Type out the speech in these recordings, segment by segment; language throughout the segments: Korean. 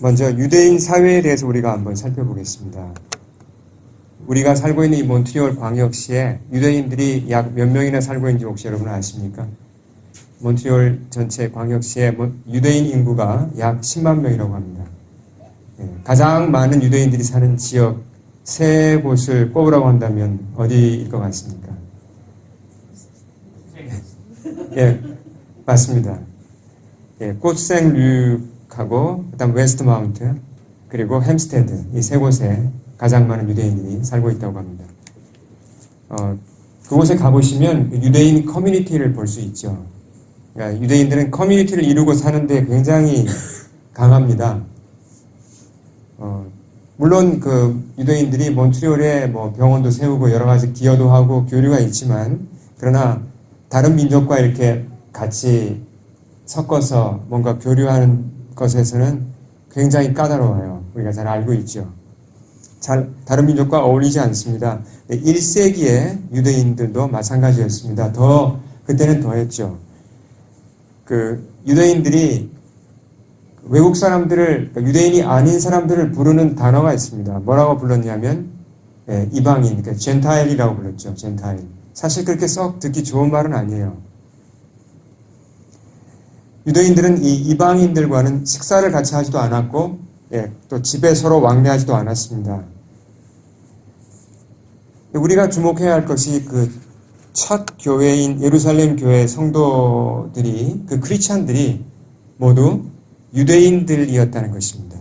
먼저 유대인 사회에 대해서 우리가 한번 살펴보겠습니다. 우리가 살고 있는 이 몬트리올 광역시에 유대인들이 약 몇 명이나 살고 있는지 혹시 여러분 아십니까? 몬트리올 전체 광역시에 유대인 인구가 약 10만 명이라고 합니다. 가장 많은 유대인들이 사는 지역 세 곳을 꼽으라고 한다면 어디일 것 같습니까? 예, 맞습니다. 예, 꽃생류하고 그다음 웨스트 마운트 그리고 햄스테드 이 세 곳에 가장 많은 유대인들이 살고 있다고 합니다. 그곳에 가보시면 유대인 커뮤니티를 볼 수 있죠. 그러니까 유대인들은 커뮤니티를 이루고 사는데 굉장히 강합니다. 물론 그 유대인들이 몬트리올에 뭐 병원도 세우고 여러 가지 기여도 하고 교류가 있지만 그러나 다른 민족과 이렇게 같이 섞어서 뭔가 교류하는 것에서는 굉장히 까다로워요. 우리가 잘 알고 있죠. 다른 민족과 어울리지 않습니다. 1세기에 유대인들도 마찬가지였습니다. 그때는 더했죠. 그 유대인들이 외국 사람들을, 유대인이 아닌 사람들을 부르는 단어가 있습니다. 뭐라고 불렀냐면 이방인, 그러니까 젠타일이라고 불렀죠. 젠타일. 사실 그렇게 썩 듣기 좋은 말은 아니에요. 유대인들은 이 이방인들과는 식사를 같이 하지도 않았고 또 집에 서로 왕래하지도 않았습니다. 우리가 주목해야 할 것이 그 첫 교회인 예루살렘 교회 성도들이 그 크리스찬들이 모두 유대인들이었다는 것입니다.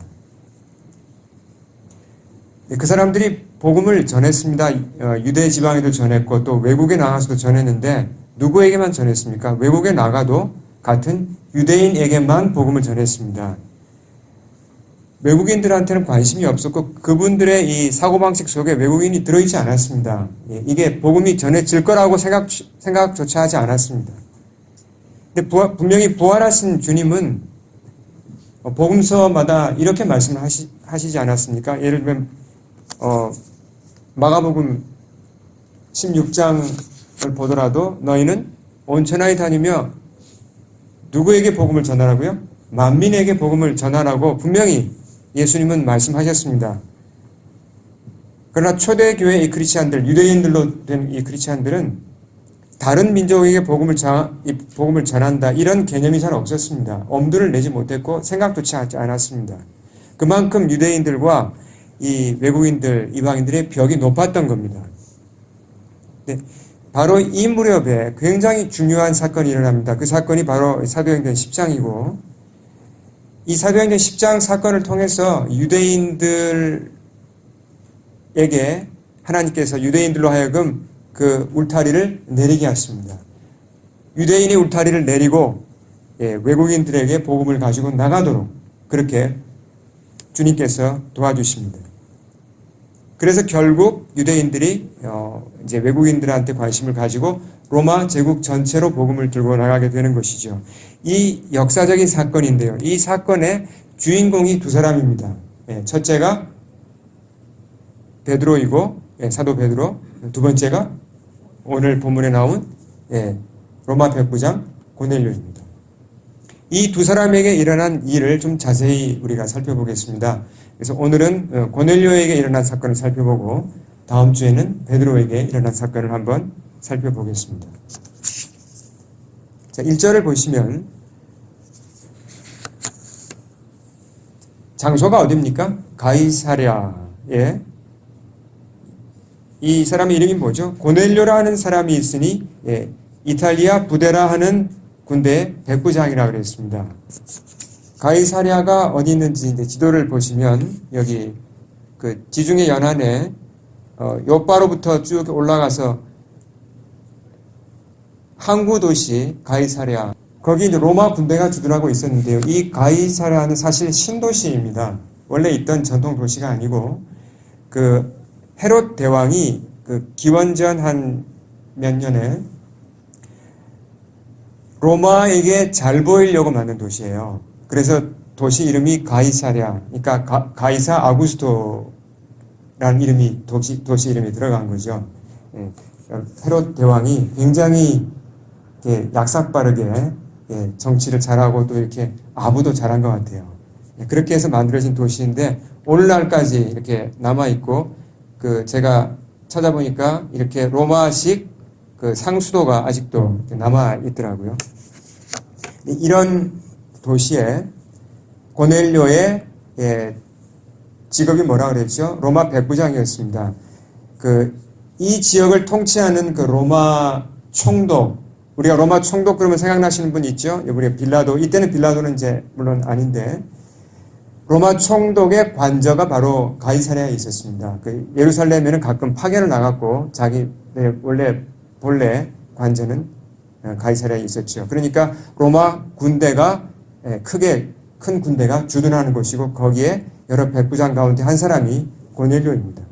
그 사람들이 복음을 전했습니다. 유대 지방에도 전했고 또 외국에 나가서도 전했는데 누구에게만 전했습니까? 외국에 나가도 같은 유대인에게만 복음을 전했습니다. 외국인들한테는 관심이 없었고 그분들의 이 사고방식 속에 외국인이 들어있지 않았습니다. 이게 복음이 전해질 거라고 생각조차 하지 않았습니다. 근데 분명히 부활하신 주님은 복음서마다 이렇게 말씀을 하시지 않았습니까? 예를 들면 마가복음 16장을 보더라도 너희는 온 천하에 다니며 누구에게 복음을 전하라고요? 만민에게 복음을 전하라고 분명히 예수님은 말씀하셨습니다. 그러나 초대교회 이 크리스찬들, 유대인들로 된 이 크리스찬들은 다른 민족에게 복음을 전한다 이런 개념이 잘 없었습니다. 엄두를 내지 못했고 생각조차 하지 않았습니다. 그만큼 유대인들과 이 외국인들, 이방인들의 벽이 높았던 겁니다. 바로 이 무렵에 굉장히 중요한 사건이 일어납니다. 그 사건이 바로 사도행전 10장이고 이 사도행전 10장 사건을 통해서 유대인들에게 하나님께서 유대인들로 하여금 그 울타리를 내리게 하십니다. 유대인의 울타리를 내리고 외국인들에게 복음을 가지고 나가도록 그렇게 주님께서 도와주십니다. 그래서 결국 유대인들이 이제 외국인들한테 관심을 가지고 로마 제국 전체로 복음을 들고 나가게 되는 것이죠. 이 역사적인 사건인데요. 이 사건의 주인공이 두 사람입니다. 첫째가 베드로이고 사도 베드로, 두 번째가 오늘 본문에 나온 로마 백부장 고넬료입니다. 이 두 사람에게 일어난 일을 좀 자세히 우리가 살펴보겠습니다. 그래서 오늘은 고넬료에게 일어난 사건을 살펴보고 다음 주에는 베드로에게 일어난 사건을 한번 살펴보겠습니다. 자, 1절을 보시면 장소가 어디입니까? 가이사랴에 이 사람의 이름이 뭐죠? 고넬료라는 사람이 있으니 이탈리아 부데라 하는 군대의 백부장이라고 그랬습니다. 가이사랴가 어디 있는지 이제 지도를 보시면 여기 그 지중해 연안에 요바로부터 쭉 올라가서 항구 도시 가이사랴 거기 이제 로마 군대가 주둔하고 있었는데요. 이 가이사랴는 사실 신도시입니다. 원래 있던 전통 도시가 아니고 그 헤롯 대왕이 그 기원전 한 몇 년에 로마에게 잘 보이려고 만든 도시예요. 그래서 도시 이름이 가이사랴, 그러니까 가이사 아구스토라는 이름이 도시 이름이 들어간 거죠. 헤롯 대왕이 굉장히 약삭빠르게 정치를 잘하고 또 이렇게 아부도 잘한 것 같아요. 그렇게 해서 만들어진 도시인데 오늘날까지 이렇게 남아있고 제가 찾아보니까 이렇게 로마식 상수도가 아직도 남아있더라고요. 이런 도시에 고넬료의 직업이 뭐라 그랬죠? 로마 백부장이었습니다. 이 지역을 통치하는 로마 총독, 우리가 로마 총독 그러면 생각나시는 분 있죠? 우리 빌라도, 이때는 빌라도는 이제 물론 아닌데, 로마 총독의 관저가 바로 가이사랴에 있었습니다. 예루살렘에는 가끔 파견을 나갔고, 자기 본래 관저는 가이사랴에 있었죠. 그러니까 로마 군대가 큰 군대가 주둔하는 곳이고, 거기에 여러 백부장 가운데 한 사람이 고넬료입니다.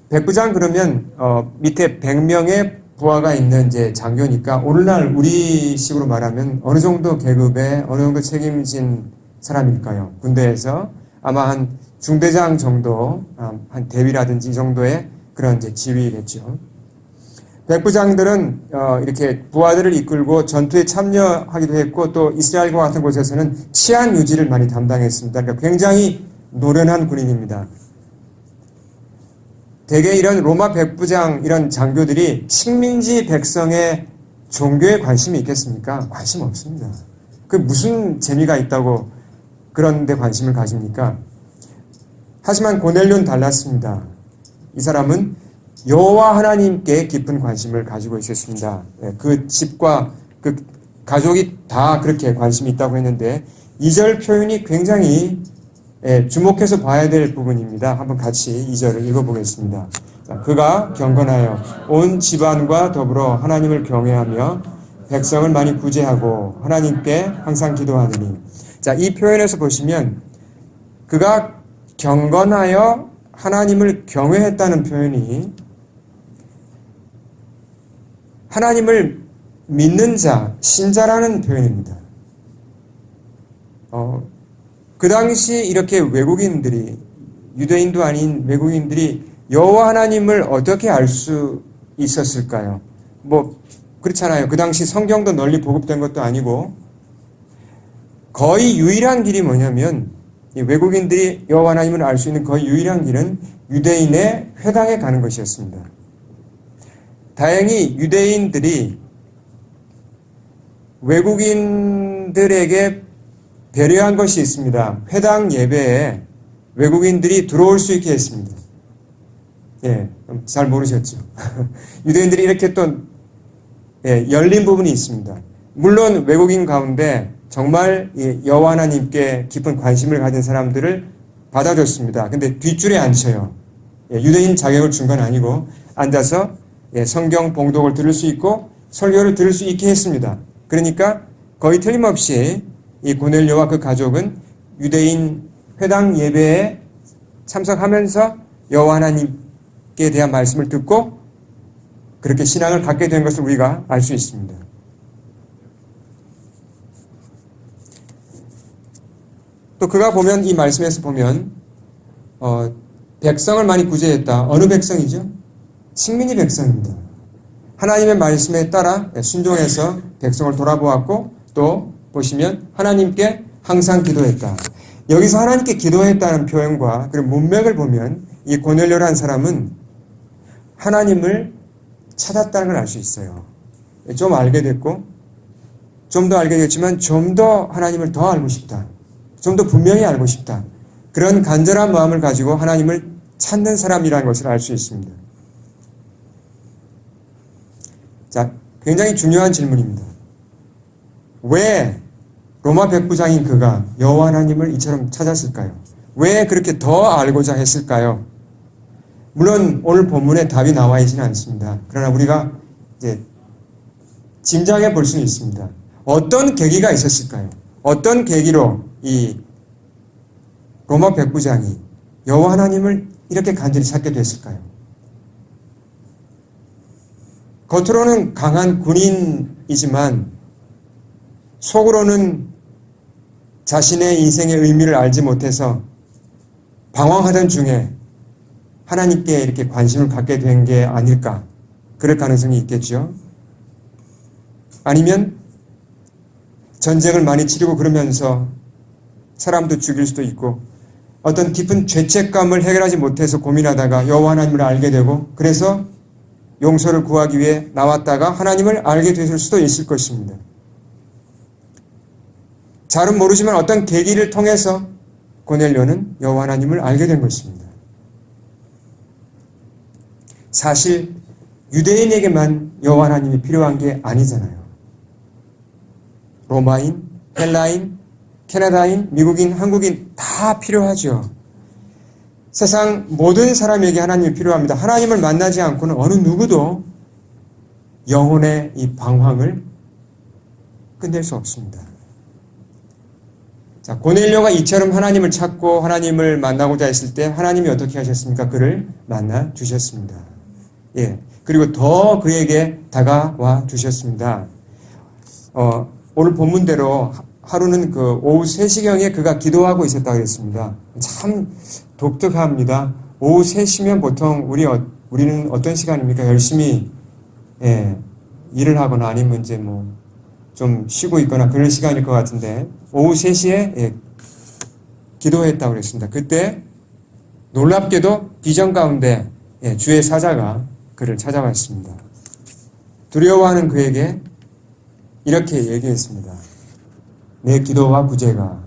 백부장 그러면 밑에 100명의 부하가 있는 이제 장교니까 오늘날 우리식으로 말하면 어느 정도 계급에 어느 정도 책임진 사람일까요? 군대에서 아마 한 중대장 정도, 한 대위라든지 이 정도의 그런 이제 지위겠죠. 백부장들은 이렇게 부하들을 이끌고 전투에 참여하기도 했고 또 이스라엘과 같은 곳에서는 치안 유지를 많이 담당했습니다. 그러니까 굉장히 노련한 군인입니다. 대개 이런 로마 백부장 이런 장교들이 식민지 백성의 종교에 관심이 있겠습니까? 관심 없습니다. 무슨 재미가 있다고 그런 데 관심을 가집니까? 하지만 고넬료는 달랐습니다. 이 사람은 여호와 하나님께 깊은 관심을 가지고 있었습니다. 그 집과 그 가족이 다 그렇게 관심이 있다고 했는데 2절 표현이 굉장히 주목해서 봐야 될 부분입니다. 한번 같이 2절을 읽어보겠습니다. 그가 경건하여 온 집안과 더불어 하나님을 경외하며 백성을 많이 구제하고 하나님께 항상 기도하느니. 자, 이 표현에서 보시면 그가 경건하여 하나님을 경외했다는 표현이 하나님을 믿는 자, 신자라는 표현입니다. 그 당시 이렇게 외국인들이, 유대인도 아닌 외국인들이 여호와 하나님을 어떻게 알 수 있었을까요? 그렇잖아요. 그 당시 성경도 널리 보급된 것도 아니고 거의 유일한 길이 뭐냐면 외국인들이 여호와 하나님을 알 수 있는 거의 유일한 길은 유대인의 회당에 가는 것이었습니다. 다행히 유대인들이 외국인들에게 배려한 것이 있습니다. 회당 예배에 외국인들이 들어올 수 있게 했습니다. 잘 모르셨죠? 유대인들이 이렇게 또 열린 부분이 있습니다. 물론 외국인 가운데 정말 여호와 하나님께 깊은 관심을 가진 사람들을 받아줬습니다. 근데 뒷줄에 앉혀요. 유대인 자격을 준 건 아니고 앉아서 성경 봉독을 들을 수 있고 설교를 들을 수 있게 했습니다. 그러니까 거의 틀림없이 이 고넬료와 그 가족은 유대인 회당 예배에 참석하면서 여호와 하나님께 대한 말씀을 듣고 그렇게 신앙을 갖게 된 것을 우리가 알 수 있습니다. 또 그가 보면 이 말씀에서 보면 백성을 많이 구제했다. 어느 백성이죠? 식민지 백성입니다. 하나님의 말씀에 따라 순종해서 백성을 돌아보았고 또 보시면 하나님께 항상 기도했다. 여기서 하나님께 기도했다는 표현과 그리고 문맥을 보면 이 고넬료라는 사람은 하나님을 찾았다는 걸 알 수 있어요. 좀 알게 됐고 좀 더 알게 됐지만 좀 더 하나님을 더 알고 싶다. 좀 더 분명히 알고 싶다. 그런 간절한 마음을 가지고 하나님을 찾는 사람이라는 것을 알 수 있습니다. 자, 굉장히 중요한 질문입니다. 왜 로마 백부장인 그가 여호와 하나님을 이처럼 찾았을까요? 왜 그렇게 더 알고자 했을까요? 물론 오늘 본문에 답이 나와 있지는 않습니다. 그러나 우리가 이제 짐작해 볼 수는 있습니다. 어떤 계기가 있었을까요? 어떤 계기로 이 로마 백부장이 여호와 하나님을 이렇게 간절히 찾게 됐을까요? 겉으로는 강한 군인이지만 속으로는 자신의 인생의 의미를 알지 못해서 방황하던 중에 하나님께 이렇게 관심을 갖게 된 게 아닐까. 그럴 가능성이 있겠죠. 아니면 전쟁을 많이 치르고 그러면서 사람도 죽일 수도 있고 어떤 깊은 죄책감을 해결하지 못해서 고민하다가 여호와 하나님을 알게 되고 그래서 용서를 구하기 위해 나왔다가 하나님을 알게 됐을 수도 있을 것입니다. 잘은 모르지만 어떤 계기를 통해서 고넬료는 여호와 하나님을 알게 된 것입니다. 사실 유대인에게만 여호와 하나님이 필요한 게 아니잖아요. 로마인, 헬라인, 캐나다인, 미국인, 한국인 다 필요하죠. 세상 모든 사람에게 하나님이 필요합니다. 하나님을 만나지 않고는 어느 누구도 영혼의 이 방황을 끝낼 수 없습니다. 자, 고넬료가 이처럼 하나님을 찾고 하나님을 만나고자 했을 때 하나님이 어떻게 하셨습니까? 그를 만나 주셨습니다. 예. 그리고 더 그에게 다가와 주셨습니다. 오늘 본문대로 하루는 그 오후 3시경에 그가 기도하고 있었다고 했습니다. 참 독특합니다. 오후 3시면 보통 우리는 어떤 시간입니까? 열심히 일을 하거나 아니면 이제 뭐 좀 쉬고 있거나 그런 시간일 것 같은데 오후 3시에 기도했다고 그랬습니다. 그때 놀랍게도 비전 가운데 주의 사자가 그를 찾아왔습니다. 두려워하는 그에게 이렇게 얘기했습니다. 내 기도와 구제가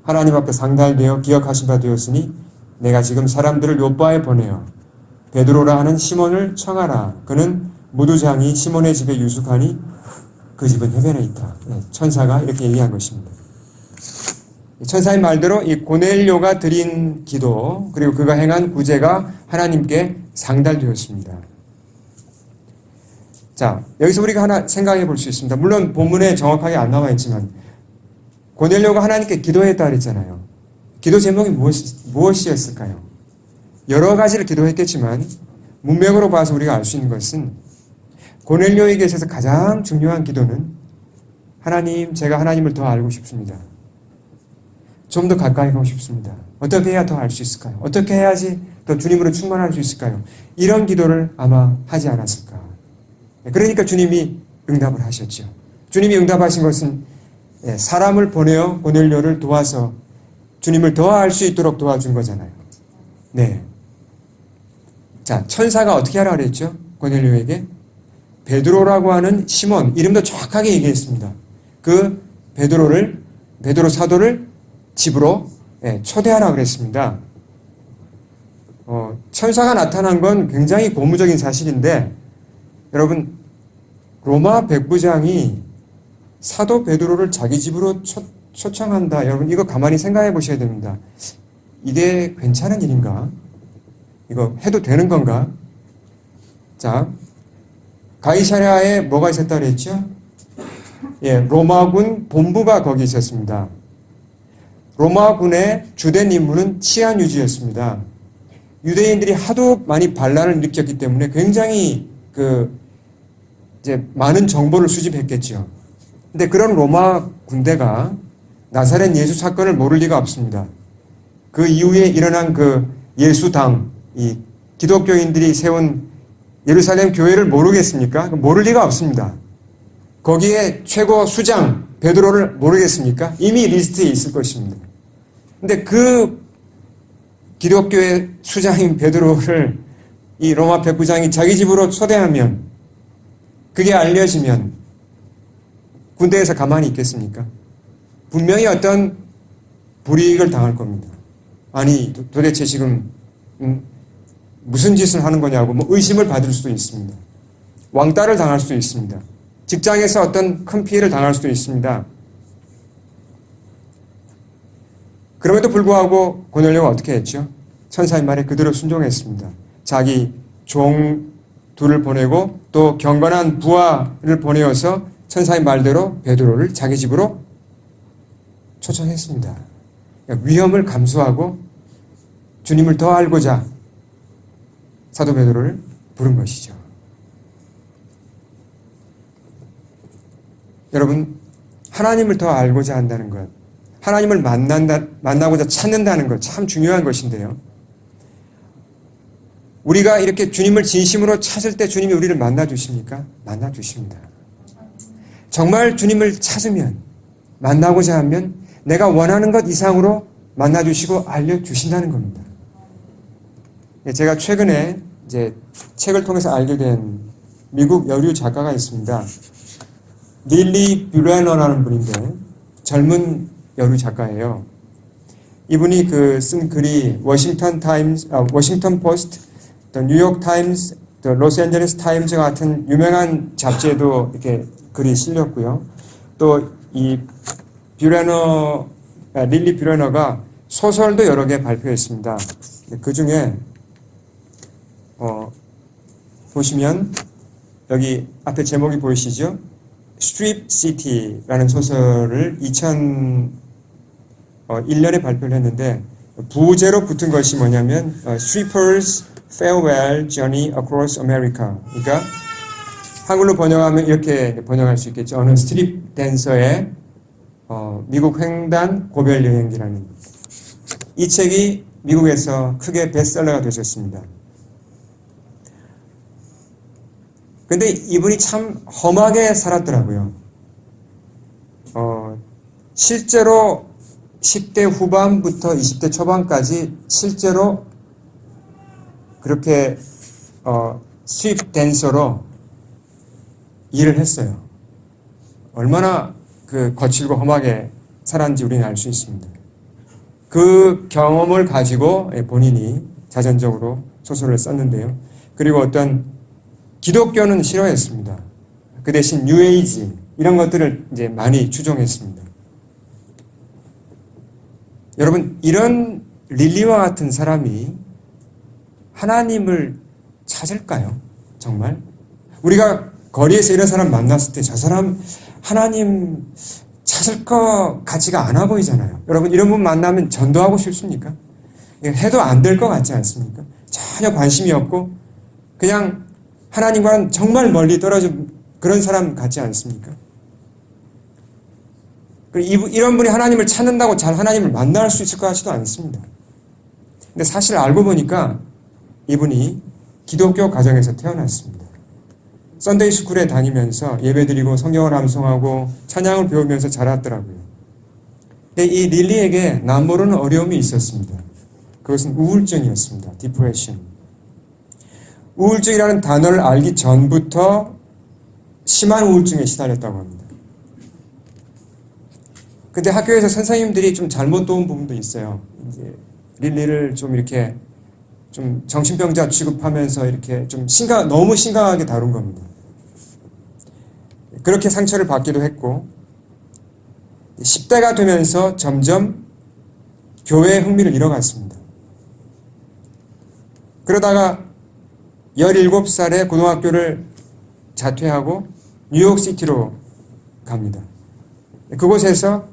하나님 앞에 상달되어 기억하신 바 되었으니 내가 지금 사람들을 요바에 보내어 베드로라 하는 시몬을 청하라. 그는 무두장이 시몬의 집에 유숙하니 그 집은 해변에 있다. 천사가 이렇게 얘기한 것입니다. 천사의 말대로 이 고넬료가 드린 기도 그리고 그가 행한 구제가 하나님께 상달되었습니다. 자, 여기서 우리가 하나 생각해 볼 수 있습니다. 물론 본문에 정확하게 안 나와 있지만 고넬료가 하나님께 기도했다 그랬잖아요. 기도 제목이 무엇이었을까요? 여러 가지를 기도했겠지만 문맥으로 봐서 우리가 알 수 있는 것은 고넬료에게 있어서 가장 중요한 기도는 하나님, 제가 하나님을 더 알고 싶습니다. 좀 더 가까이 가고 싶습니다. 어떻게 해야 더 알 수 있을까요? 어떻게 해야지 더 주님으로 충만할 수 있을까요? 이런 기도를 아마 하지 않았을까. 그러니까 주님이 응답을 하셨죠. 주님이 응답하신 것은 사람을 보내어 고넬료를 도와서 주님을 더 알 수 있도록 도와준 거잖아요. 네. 자, 천사가 어떻게 하라 그랬죠? 고넬료에게 베드로라고 하는 시몬, 이름도 정확하게 얘기했습니다. 그 베드로 사도를 집으로 초대하라 그랬습니다. 천사가 나타난 건 굉장히 고무적인 사실인데 여러분 로마 백부장이 사도 베드로를 자기 집으로 초청한다. 여러분 이거 가만히 생각해 보셔야 됩니다. 이게 괜찮은 일인가? 이거 해도 되는 건가? 자, 가이사랴에 뭐가 있었다 그랬죠? 로마군 본부가 거기 있었습니다. 로마군의 주된 임무는 치안 유지였습니다. 유대인들이 하도 많이 반란을 일으켰기 때문에 굉장히 이제 많은 정보를 수집했겠죠. 근데 그런 로마 군대가 나사렛 예수 사건을 모를 리가 없습니다. 그 이후에 일어난 그 예수당, 이 기독교인들이 세운 예루살렘 교회를 모르겠습니까? 모를 리가 없습니다. 거기에 최고 수장 베드로를 모르겠습니까? 이미 리스트에 있을 것입니다. 근데 그 기독교의 수장인 베드로를 이 로마 백부장이 자기 집으로 초대하면 그게 알려지면 군대에서 가만히 있겠습니까? 분명히 어떤 불이익을 당할 겁니다. 아니 도대체 지금 무슨 짓을 하는 거냐고 의심을 받을 수도 있습니다. 왕따를 당할 수도 있습니다. 직장에서 어떤 큰 피해를 당할 수도 있습니다. 그럼에도 불구하고 고넬료가 어떻게 했죠? 천사의 말에 그대로 순종했습니다. 자기 종 둘을 보내고 또 경건한 부하를 보내어서 천사의 말대로 베드로를 자기 집으로 초청했습니다. 위험을 감수하고 주님을 더 알고자 사도 베드로를 부른 것이죠. 여러분, 하나님을 더 알고자 한다는 것, 하나님을 만나고자 찾는다는 것 참 중요한 것인데요. 우리가 이렇게 주님을 진심으로 찾을 때 주님이 우리를 만나주십니까? 만나주십니다. 정말 주님을 찾으면, 만나고자 하면 내가 원하는 것 이상으로 만나주시고 알려주신다는 겁니다. 제가 최근에 이제 책을 통해서 알게 된 미국 여류 작가가 있습니다. 릴리 뷰레너라는 분인데 젊은 여류 작가예요. 이분이 쓴 글이 워싱턴 포스트, 또 뉴욕 타임스, 또 로스앤젤레스 타임즈 같은 유명한 잡지에도 이렇게 글이 실렸고요. 또 이 릴리 뷰레너가 소설도 여러 개 발표했습니다. 그 중에 보시면 여기 앞에 제목이 보이시죠? Strip City라는 소설을 2001년에 발표를 했는데 부제로 붙은 것이 뭐냐면 Stripper's Farewell Journey Across America. 그러니까 한글로 번역하면 이렇게 번역할 수 있겠죠. 어느 스트립 댄서의 미국 횡단 고별 여행기라는 이 책이 미국에서 크게 베스트셀러가 되셨습니다. 근데 이분이 참 험하게 살았더라고요. 실제로 10대 후반부터 20대 초반까지 실제로 그렇게 스트립 댄서로 일을 했어요. 얼마나 거칠고 험하게 살았는지 우리는 알 수 있습니다. 그 경험을 가지고 본인이 자전적으로 소설을 썼는데요. 그리고 어떤 기독교는 싫어했습니다. 그 대신 뉴에이지 이런 것들을 이제 많이 추종했습니다. 여러분, 이런 릴리와 같은 사람이 하나님을 찾을까요? 정말? 우리가 거리에서 이런 사람 만났을 때 저 사람 하나님 찾을 것 같지가 않아 보이잖아요. 여러분, 이런 분 만나면 전도하고 싶습니까? 해도 안 될 것 같지 않습니까? 전혀 관심이 없고 그냥 하나님과는 정말 멀리 떨어진 그런 사람 같지 않습니까? 이런 분이 하나님을 찾는다고 잘 하나님을 만날 수 있을 것 같지도 않습니다. 근데 사실 알고 보니까 이분이 기독교 가정에서 태어났습니다. 썬데이 스쿨에 다니면서 예배드리고 성경을 암송하고 찬양을 배우면서 자랐더라고요. 근데 이 릴리에게 남모르는 어려움이 있었습니다. 그것은 우울증이었습니다. 디프레션. 우울증이라는 단어를 알기 전부터 심한 우울증에 시달렸다고 합니다. 근데 학교에서 선생님들이 좀 잘못 도운 부분도 있어요. 이제 릴리를 좀 이렇게 좀 정신병자 취급하면서 이렇게 좀 너무 심각하게 다룬 겁니다. 그렇게 상처를 받기도 했고 10대가 되면서 점점 교회의 흥미를 잃어갔습니다. 그러다가 17살에 고등학교를 자퇴하고 뉴욕시티로 갑니다. 그곳에서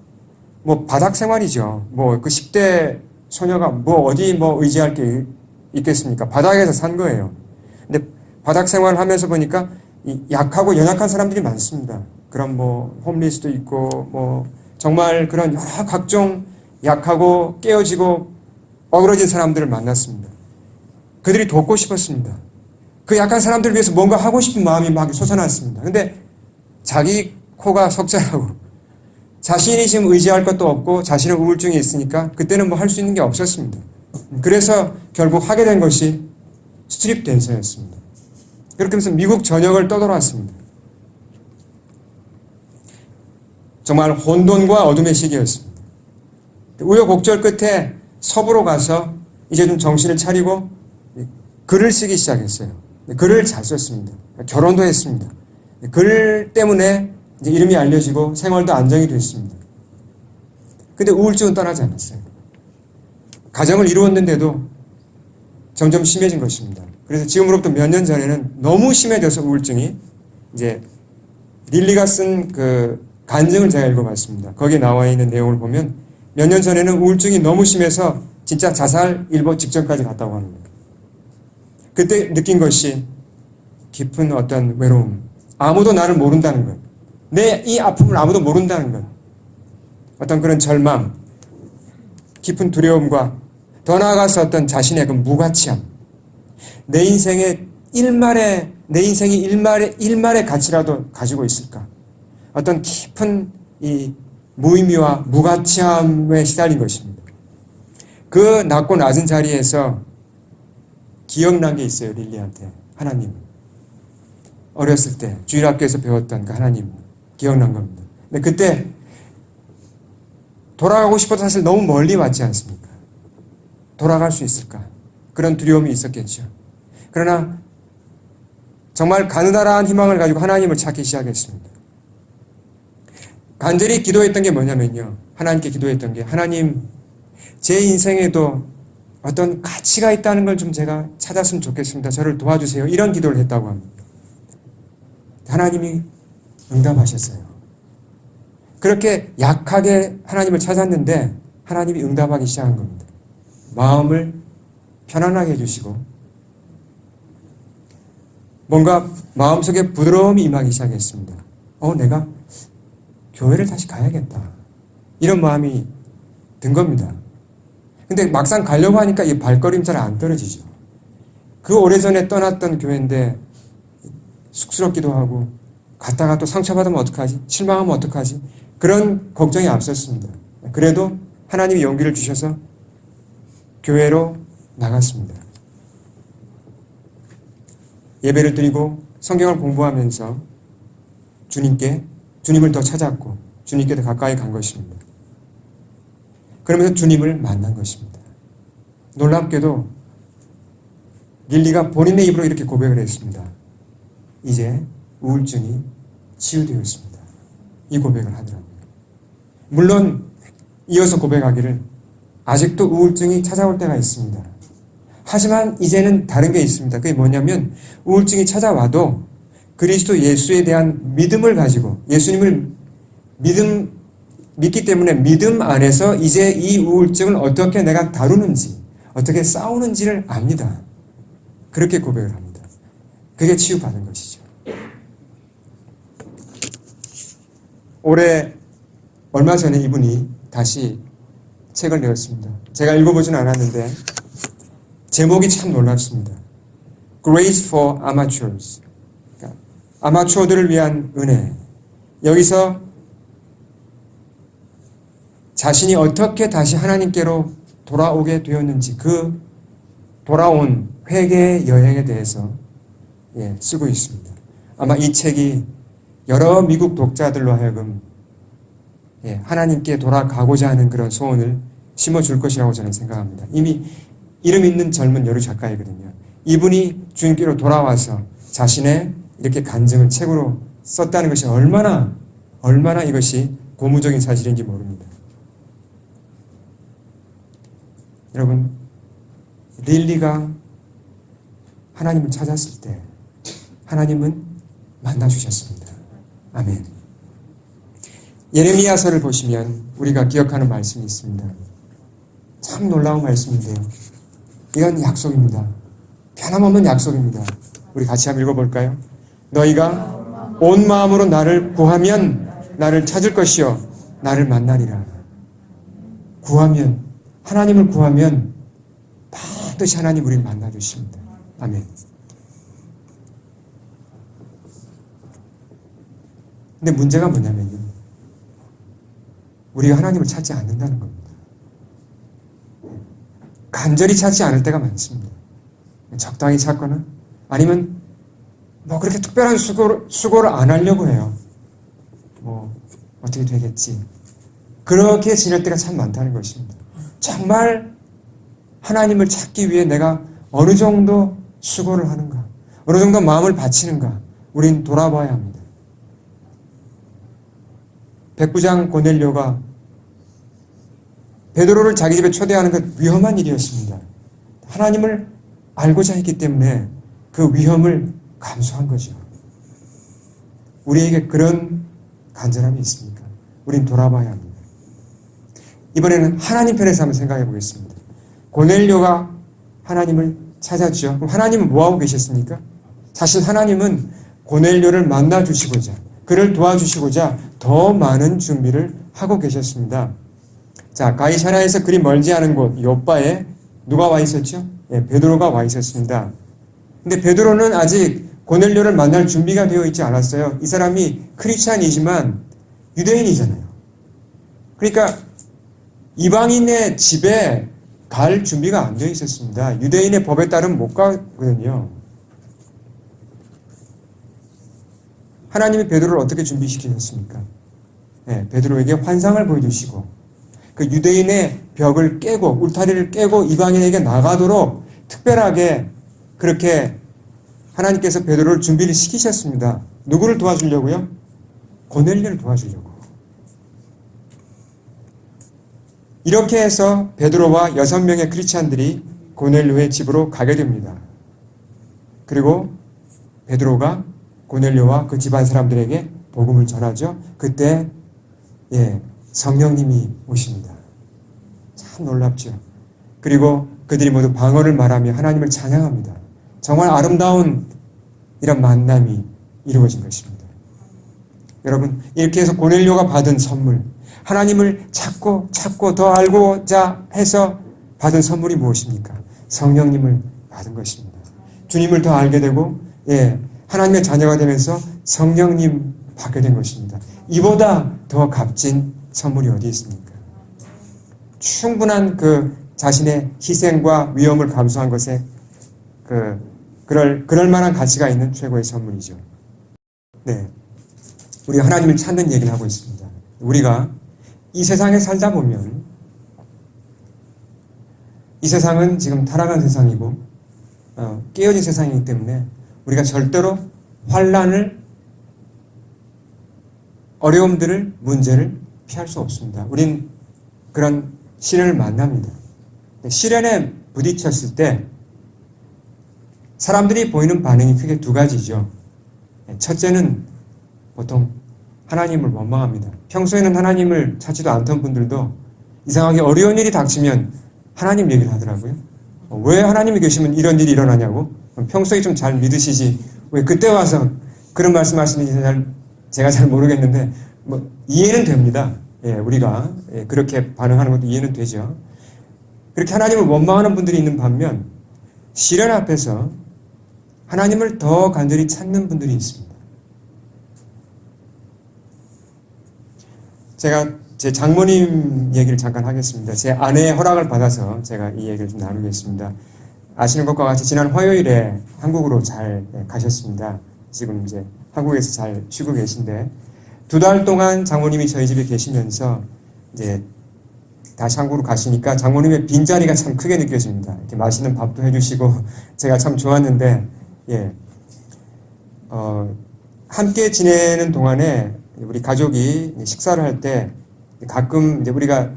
바닥 생활이죠. 그 10대 소녀가 어디 의지할 게 있겠습니까? 바닥에서 산 거예요. 근데 바닥 생활을 하면서 보니까 약하고 연약한 사람들이 많습니다. 그런 홈리스도 있고 정말 그런 여러 각종 약하고 깨어지고 어그러진 사람들을 만났습니다. 그들이 돕고 싶었습니다. 그 약한 사람들을 위해서 뭔가 하고 싶은 마음이 막 솟아났습니다. 근데 자기 코가 석자라고 자신이 지금 의지할 것도 없고 자신의 우울증이 있으니까 그때는 할 수 있는 게 없었습니다. 그래서 결국 하게 된 것이 스트립 댄서였습니다. 그렇게 하면서 미국 전역을 떠돌았습니다. 정말 혼돈과 어둠의 시기였습니다. 우여곡절 끝에 서부로 가서 이제 좀 정신을 차리고 글을 쓰기 시작했어요. 글을 잘 썼습니다. 결혼도 했습니다. 글 때문에 이제 이름이 알려지고 생활도 안정이 됐습니다. 근데 우울증은 떠나지 않았어요. 가정을 이루었는데도 점점 심해진 것입니다. 그래서 지금으로부터 몇 년 전에는 너무 심해져서 우울증이 이제 릴리가 쓴 간증을 제가 읽어봤습니다. 거기에 나와 있는 내용을 보면 몇 년 전에는 우울증이 너무 심해서 진짜 자살 일보 직전까지 갔다고 합니다. 그때 느낀 것이 깊은 어떤 외로움, 아무도 나를 모른다는 것, 내 이 아픔을 아무도 모른다는 것, 어떤 그런 절망, 깊은 두려움과 더 나아가서 어떤 자신의 무가치함, 내 인생이 일말의 가치라도 가지고 있을까? 어떤 깊은 이 무의미와 무가치함에 시달린 것입니다. 그 낮고 낮은 자리에서 기억난 게 있어요. 릴리한테. 하나님. 어렸을 때 주일학교에서 배웠던 그 하나님 기억난 겁니다. 근데 그때 돌아가고 싶어도 사실 너무 멀리 왔지 않습니까? 돌아갈 수 있을까? 그런 두려움이 있었겠죠. 그러나 정말 가느다란 희망을 가지고 하나님을 찾기 시작했습니다. 간절히 기도했던 게 뭐냐면요. 하나님께 기도했던 게 하나님 제 인생에도 어떤 가치가 있다는 걸 좀 제가 찾았으면 좋겠습니다. 저를 도와주세요. 이런 기도를 했다고 합니다. 하나님이 응답하셨어요. 그렇게 약하게 하나님을 찾았는데 하나님이 응답하기 시작한 겁니다. 마음을 편안하게 해주시고 뭔가 마음속에 부드러움이 임하기 시작했습니다. 내가 교회를 다시 가야겠다. 이런 마음이 든 겁니다. 근데 막상 가려고 하니까 이 발걸음 잘 안 떨어지죠. 그 오래전에 떠났던 교회인데 쑥스럽기도 하고 갔다가 또 상처받으면 어떡하지? 실망하면 어떡하지? 그런 걱정이 앞섰습니다. 그래도 하나님이 용기를 주셔서 교회로 나갔습니다. 예배를 드리고 성경을 공부하면서 주님을 더 찾았고 주님께 더 가까이 간 것입니다. 그러면서 주님을 만난 것입니다. 놀랍게도 릴리가 본인의 입으로 이렇게 고백을 했습니다. 이제 우울증이 치유되었습니다. 이 고백을 하더라고요. 물론 이어서 고백하기를 아직도 우울증이 찾아올 때가 있습니다. 하지만 이제는 다른 게 있습니다. 그게 뭐냐면 우울증이 찾아와도 그리스도 예수에 대한 믿음을 가지고 예수님을 믿기 때문에 믿음 안에서 이제 이 우울증을 어떻게 내가 다루는지 어떻게 싸우는지를 압니다. 그렇게 고백을 합니다. 그게 치유받은 것이죠. 올해 얼마 전에 이분이 다시 책을 내었습니다. 제가 읽어보지는 않았는데 제목이 참 놀랍습니다. Grace for Amateurs. 그러니까 아마추어들을 위한 은혜. 여기서 자신이 어떻게 다시 하나님께로 돌아오게 되었는지 그 돌아온 회개의 여행에 대해서 쓰고 있습니다. 아마 이 책이 여러 미국 독자들로 하여금 하나님께 돌아가고자 하는 그런 소원을 심어줄 것이라고 저는 생각합니다. 이미 이름 있는 젊은 여류 작가이거든요. 이분이 주님께로 돌아와서 자신의 이렇게 간증을 책으로 썼다는 것이 얼마나 이것이 고무적인 사실인지 모릅니다. 여러분, 릴리가 하나님을 찾았을 때 하나님은 만나주셨습니다. 아멘. 예레미야서를 보시면 우리가 기억하는 말씀이 있습니다. 참 놀라운 말씀인데요. 이건 약속입니다. 변함없는 약속입니다. 우리 같이 한번 읽어볼까요? 너희가 온 마음으로 나를 구하면 나를 찾을 것이요 나를 만나리라. 구하면, 하나님을 구하면 반드시 하나님 우리를 만나주십니다. 아멘. 근데 문제가 뭐냐면요. 우리가 하나님을 찾지 않는다는 겁니다. 간절히 찾지 않을 때가 많습니다. 적당히 찾거나 아니면 그렇게 특별한 수고를 안 하려고 해요. 어떻게 되겠지. 그렇게 지낼 때가 참 많다는 것입니다. 정말 하나님을 찾기 위해 내가 어느 정도 수고를 하는가, 어느 정도 마음을 바치는가, 우린 돌아봐야 합니다. 백부장 고넬료가 베드로를 자기 집에 초대하는 것 위험한 일이었습니다. 하나님을 알고자 했기 때문에 그 위험을 감수한 거죠. 우리에게 그런 간절함이 있습니까? 우린 돌아봐야 합니다. 이번에는 하나님 편에서 한번 생각해 보겠습니다. 고넬료가 하나님을 찾았죠. 그럼 하나님은 뭐하고 계셨습니까? 사실 하나님은 고넬료를 만나주시고자, 그를 도와주시고자 더 많은 준비를 하고 계셨습니다. 자, 가이사랴에서 그리 멀지 않은 곳 요빠에 누가 와 있었죠? 베드로가 와 있었습니다. 근데 베드로는 아직 고넬료를 만날 준비가 되어 있지 않았어요. 이 사람이 크리스찬이지만 유대인이잖아요. 그러니까 이방인의 집에 갈 준비가 안 되어 있었습니다. 유대인의 법에 따르면 못 가거든요. 하나님이 베드로를 어떻게 준비시키셨습니까? 네, 베드로에게 환상을 보여주시고 그 유대인의 벽을 깨고 울타리를 깨고 이방인에게 나가도록 특별하게 그렇게 하나님께서 베드로를 준비를 시키셨습니다. 누구를 도와주려고요? 고넬료를 도와주려고. 이렇게 해서 베드로와 6명의 크리스찬들이 고넬료의 집으로 가게 됩니다. 그리고 베드로가 고넬료와 그 집안 사람들에게 복음을 전하죠. 그때 성령님이 오십니다. 참 놀랍죠. 그리고 그들이 모두 방언을 말하며 하나님을 찬양합니다. 정말 아름다운 이런 만남이 이루어진 것입니다. 여러분, 이렇게 해서 고넬료가 받은 선물, 하나님을 찾고 더 알고자 해서 받은 선물이 무엇입니까? 성령님을 받은 것입니다. 주님을 더 알게 되고 하나님의 자녀가 되면서 성령님 받게 된 것입니다. 이보다 더 값진 선물이 어디 있습니까? 충분한 그 자신의 희생과 위험을 감수한 것에 그럴 만한 가치가 있는 최고의 선물이죠. 네, 우리가 하나님을 찾는 얘기를 하고 있습니다. 우리가 이 세상에 살다 보면 이 세상은 지금 타락한 세상이고 깨어진 세상이기 때문에 우리가 절대로 환난을, 어려움들을, 문제를 피할 수 없습니다. 우린 그런 시련을 만납니다. 시련에 부딪혔을 때 사람들이 보이는 반응이 크게 두 가지죠. 첫째는 보통 하나님을 원망합니다. 평소에는 하나님을 찾지도 않던 분들도 이상하게 어려운 일이 닥치면 하나님 얘기를 하더라고요. 왜 하나님이 계시면 이런 일이 일어나냐고? 평소에 좀 잘 믿으시지 왜 그때 와서 그런 말씀하시는지 제가 잘 모르겠는데 이해는 됩니다. 우리가 그렇게 반응하는 것도 이해는 되죠. 그렇게 하나님을 원망하는 분들이 있는 반면 시련 앞에서 하나님을 더 간절히 찾는 분들이 있습니다. 제가 제 장모님 얘기를 잠깐 하겠습니다. 제 아내의 허락을 받아서 제가 이 얘기를 좀 나누겠습니다. 아시는 것과 같이 지난 화요일에 한국으로 잘 가셨습니다. 지금 이제 한국에서 잘 쉬고 계신데 2달 동안 장모님이 저희 집에 계시면서 이제 다시 한국으로 가시니까 장모님의 빈자리가 참 크게 느껴집니다. 이렇게 맛있는 밥도 해주시고 제가 참 좋았는데 함께 지내는 동안에 우리 가족이 식사를 할 때 가끔 이제 우리가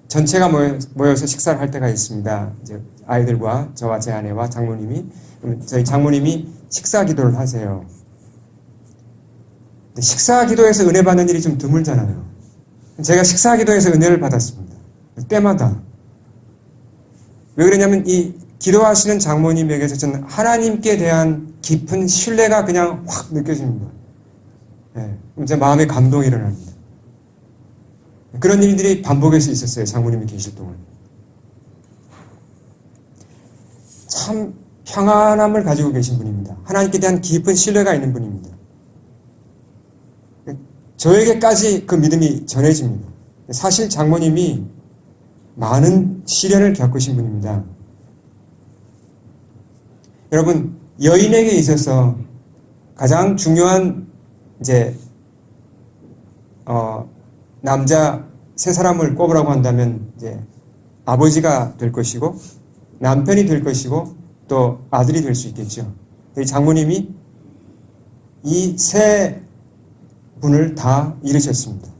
전체가 모여서 식사를 할 때가 있습니다. 이제 아이들과 저와 제 아내와 장모님이 저희 장모님이 식사 기도를 하세요. 식사 기도에서 은혜 받는 일이 좀 드물잖아요. 제가 식사 기도에서 은혜를 받았습니다. 때마다. 왜 그러냐면 이 기도하시는 장모님에게서 저는 하나님께 대한 깊은 신뢰가 그냥 확 느껴집니다. 제 마음에 감동이 일어납니다. 그런 일들이 반복해서 있었어요. 장모님이 계실 동안. 참 평안함을 가지고 계신 분입니다. 하나님께 대한 깊은 신뢰가 있는 분입니다. 저에게까지 그 믿음이 전해집니다. 사실 장모님이 많은 시련을 겪으신 분입니다. 여러분, 여인에게 있어서 가장 중요한 이제 남자 세 사람을 꼽으라고 한다면 이제 아버지가 될 것이고 남편이 될 것이고 또 아들이 될 수 있겠죠. 이 장모님이 이 세 분을 다 잃으셨습니다.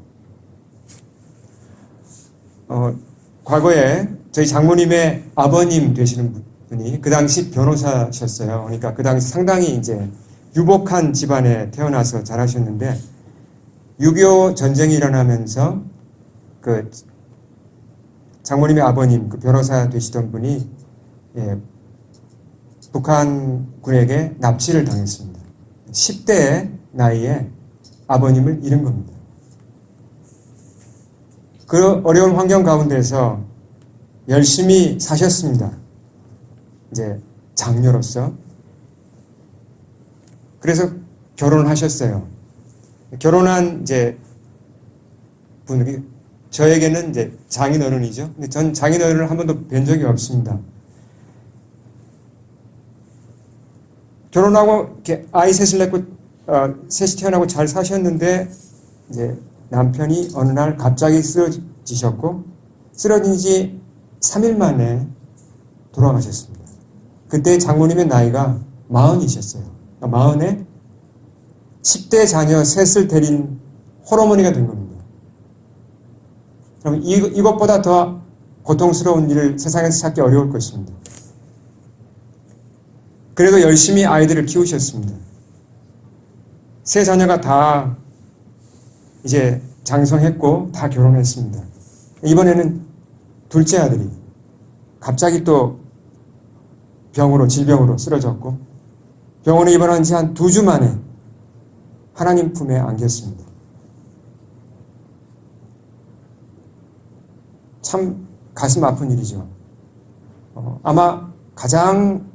과거에 저희 장모님의 아버님 되시는 분이 그 당시 변호사셨어요. 그러니까 그 당시 상당히 이제 유복한 집안에 태어나서 자라셨는데 6.25 전쟁이 일어나면서 그 장모님의 아버님, 그 변호사 되시던 분이 북한군에게 납치를 당했습니다. 10대의 나이에 아버님을 잃은 겁니다. 그 어려운 환경 가운데서 열심히 사셨습니다. 이제 장녀로서. 그래서 결혼을 하셨어요. 결혼한 이제 분이 저에게는 이제 장인어른이죠. 근데 전 장인어른을 한 번도 뵌 적이 없습니다. 결혼하고 이렇게 아이 셋을 낳고 셋이 태어나고 잘 사셨는데 이제 남편이 어느 날 갑자기 쓰러지셨고 쓰러진 지 3일 만에 돌아가셨습니다. 그때 장모님의 나이가 40이셨어요. 40에 10대 자녀 셋을 데린 홀어머니가 된 겁니다. 그럼 이것보다 더 고통스러운 일을 세상에서 찾기 어려울 것입니다. 그래도 열심히 아이들을 키우셨습니다. 세 자녀가 다 이제 장성했고 다 결혼했습니다. 이번에는 둘째 아들이 갑자기 또 질병으로 쓰러졌고 병원에 입원한 지 한 2주 만에 하나님 품에 안겼습니다. 참 가슴 아픈 일이죠. 아마 가장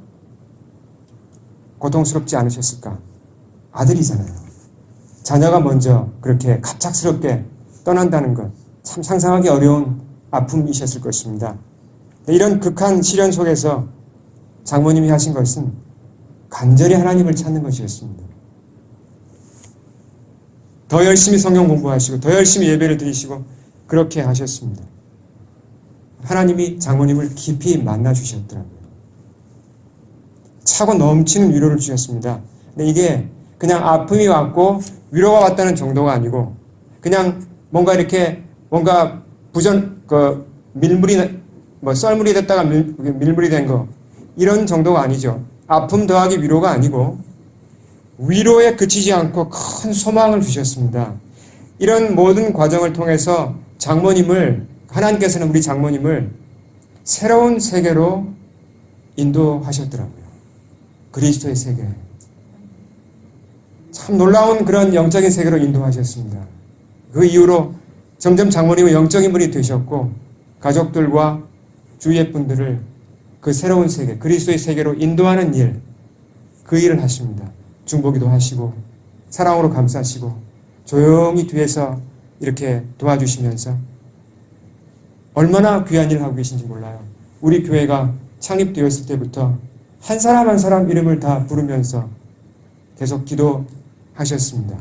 고통스럽지 않으셨을까? 아들이잖아요. 자녀가 먼저 그렇게 갑작스럽게 떠난다는 것 참 상상하기 어려운 아픔이셨을 것입니다. 이런 극한 시련 속에서 장모님이 하신 것은 간절히 하나님을 찾는 것이었습니다. 더 열심히 성경 공부하시고 더 열심히 예배를 드리시고 그렇게 하셨습니다. 하나님이 장모님을 깊이 만나 주셨더라고요. 차고 넘치는 위로를 주셨습니다. 근데 이게 그냥 아픔이 왔고 위로가 왔다는 정도가 아니고 그냥 뭔가 이렇게 뭔가 밀물이 썰물이 됐다가 밀물이 된 거 이런 정도가 아니죠. 아픔 더하기 위로가 아니고 위로에 그치지 않고 큰 소망을 주셨습니다. 이런 모든 과정을 통해서 하나님께서는 우리 장모님을 새로운 세계로 인도하셨더라고요. 그리스도의 세계. 참 놀라운 그런 영적인 세계로 인도하셨습니다. 그 이후로 점점 장모님은 영적인 분이 되셨고 가족들과 주위의 분들을 그 새로운 세계, 그리스도의 세계로 인도하는 일, 그 일을 하십니다. 중보기도 하시고 사랑으로 감싸시고 조용히 뒤에서 이렇게 도와주시면서 얼마나 귀한 일을 하고 계신지 몰라요. 우리 교회가 창립되었을 때부터 한 사람 한 사람 이름을 다 부르면서 계속 기도하셨습니다.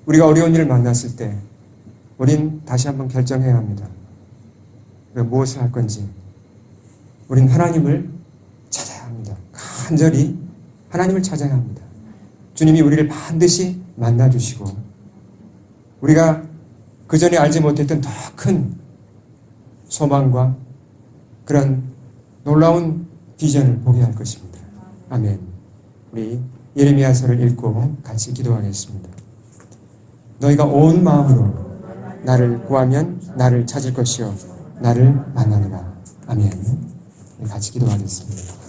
우리가 어려운 일을 만났을 때 우린 다시 한번 결정해야 합니다. 우리가 무엇을 할 건지. 우린 하나님을 찾아야 합니다. 간절히 하나님을 찾아야 합니다. 주님이 우리를 반드시 만나주시고 우리가 그전에 알지 못했던 더 큰 소망과 그런 놀라운 비전을 보게 할 것입니다. 아멘. 우리 예레미야서를 읽고 같이 기도하겠습니다. 너희가 온 마음으로 나를 구하면 나를 찾을 것이요 나를 만나느라. 아멘. 같이 기도하겠습니다.